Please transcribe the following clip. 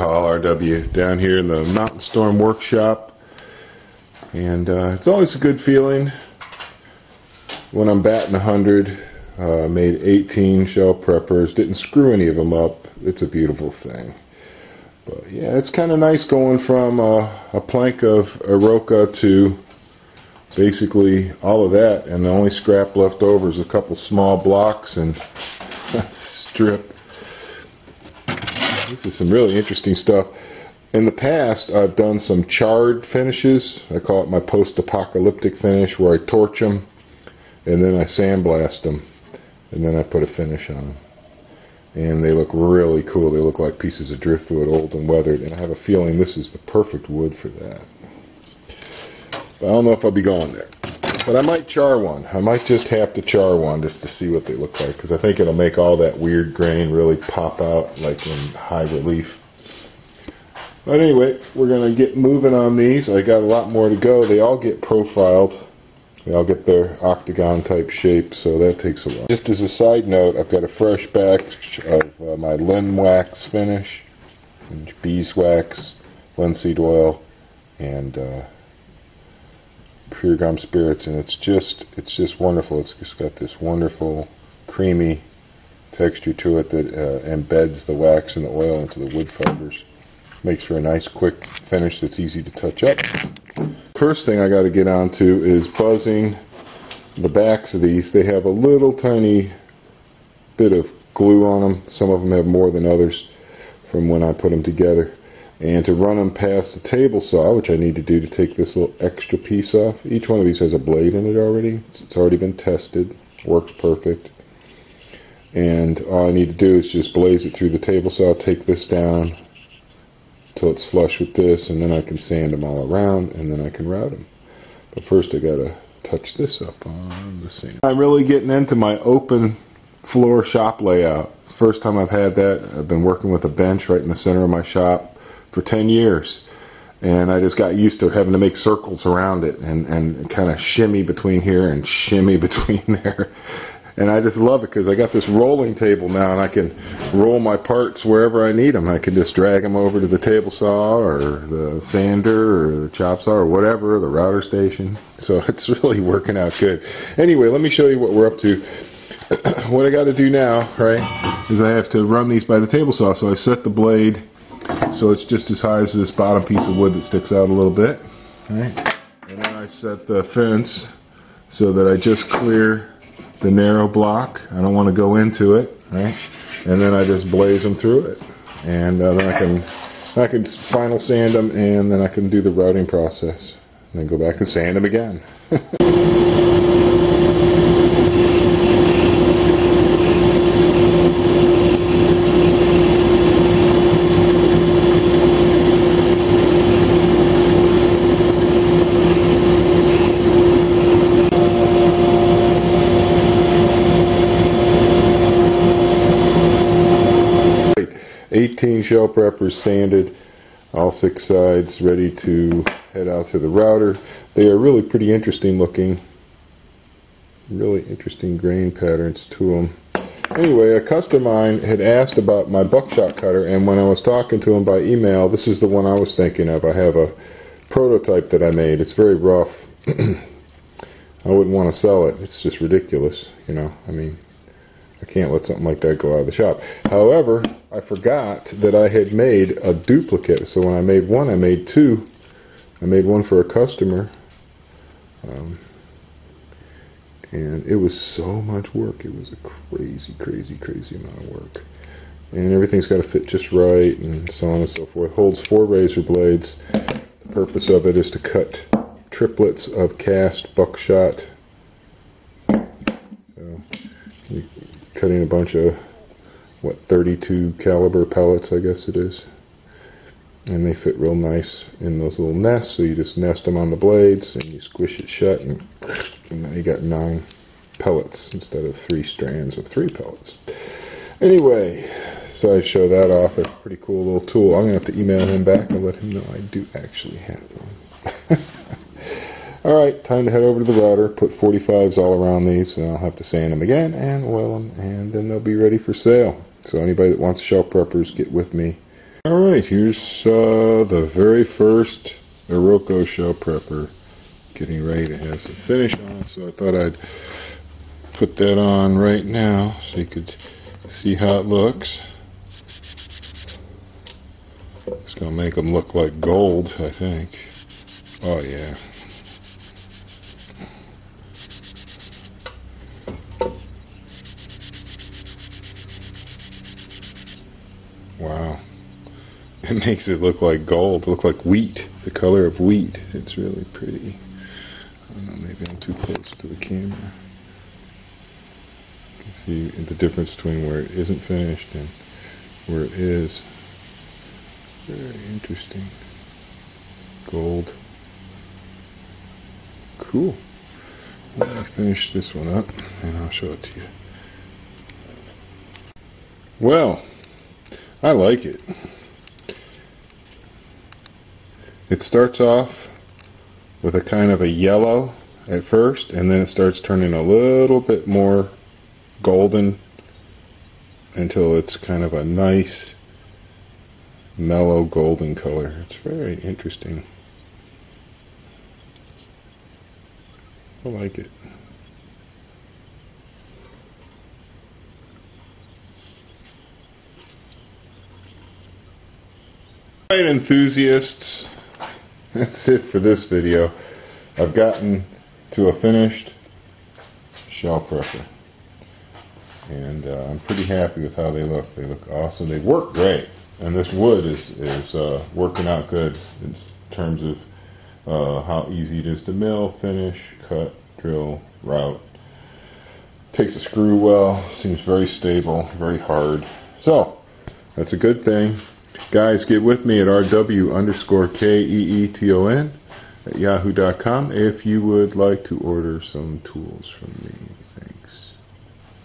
Paul RW down here in the Mountain Storm workshop, and it's always a good feeling when I'm batting 100. Made 18 shell preppers, didn't screw any of them up. It's a beautiful thing. But yeah, it's kind of nice going from a plank of Iroko to basically all of that, and the only scrap left over is a couple small blocks and a strip. This is some really interesting stuff. In the past, I've done some charred finishes. I call it my post-apocalyptic finish, where I torch them and then I sandblast them and then I put a finish on them. And they look really cool. They look like pieces of driftwood, old and weathered, and I have a feeling this is the perfect wood for that. But I don't know if I'll be going there. But I might char one. I might just have to char one just to see what they look like, because I think it'll make all that weird grain really pop out like in high relief. But anyway, we're going to get moving on these. I got a lot more to go. They all get profiled. They all get their octagon type shape, so that takes a while. Just as a side note, I've got a fresh batch of my Lin wax finish, and beeswax, linseed oil, and pure gum spirits, and it's just wonderful. It's just got this wonderful creamy texture to it that embeds the wax and the oil into the wood fibers. Makes for a nice quick finish that's easy to touch up. First thing I got to get onto is buzzing the backs of these. They have a little tiny bit of glue on them. Some of them have more than others from when I put them together. And to run them past the table saw, which I need to do to take this little extra piece off. Each one of these has a blade in it already. It's already been tested. Works perfect. And all I need to do is just blaze it through the table saw, take this down until it's flush with this, and then I can sand them all around, and then I can route them. But first I gotta touch this up on the sand. I'm really getting into my open floor shop layout. It's the first time I've had that. I've been working with a bench right in the center of my shop for 10 years. And I just got used to having to make circles around it and kind of shimmy between here and shimmy between there. And I just love it because I got this rolling table now, and I can roll my parts wherever I need them. I can just drag them over to the table saw or the sander or the chop saw or whatever, the router station. So it's really working out good. Anyway, let me show you what we're up to. What I got to do now, right, is I have to run these by the table saw. So I set the blade so it's just as high as this bottom piece of wood that sticks out a little bit. Right? And then I set the fence so that I just clear the narrow block. I don't want to go into it, right? And then I just blaze them through it, and then I can final sand them, and then I can do the routing process, and then go back and sand them again. 18 shell preppers sanded, all 6 sides, ready to head out to the router. They are really pretty interesting looking, really interesting grain patterns to them. Anyway, a customer of mine had asked about my buckshot cutter, and when I was talking to him by email, this is the one I was thinking of. I have a prototype that I made. It's very rough. I wouldn't want to sell it. It's just ridiculous, you know. I mean, I can't let something like that go out of the shop. However, I forgot that I had made a duplicate. So when I made one, I made 2. I made one for a customer. And it was so much work. It was a crazy, crazy, crazy amount of work. And everything's got to fit just right, and so on and so forth. Holds 4 razor blades. The purpose of it is to cut triplets of cast buckshot. So you're cutting a bunch of, 32 caliber pellets, I guess it is. And they fit real nice in those little nests, so you just nest them on the blades, and you squish it shut, and now you got 9 pellets instead of 3 strands of 3 pellets. Anyway, so I show that off. That's a pretty cool little tool. I'm going to have to email him back and let him know I do actually have one. Alright, time to head over to the router, put 45s all around these, and I'll have to sand them again and oil them, and then they'll be ready for sale. So anybody that wants shell preppers, get with me. Alright, here's the very first Iroko shell prepper getting ready to have some finish on, so I thought I'd put that on right now so you could see how it looks. It's going to make them look like gold, I think. Oh yeah. Wow. It makes it look like gold, look like wheat, the color of wheat. It's really pretty. I don't know, maybe I'm too close to the camera. You can see the difference between where it isn't finished and where it is. Very interesting. Gold. Cool. Let me finish this one up and I'll show it to you. Well, I like it. It starts off with a kind of a yellow at first, and then it starts turning a little bit more golden until it's kind of a nice mellow golden color. It's very interesting. I like it. Alright, enthusiasts, that's it for this video. I've gotten to a finished shell prepper, and I'm pretty happy with how they look. They look awesome. They work great, and this wood is working out good in terms of how easy it is to mill, finish, cut, drill, route. Takes a screw well, seems very stable, very hard. So, that's a good thing. Guys, get with me at rw_KEETON at yahoo.com if you would like to order some tools from me. Thanks.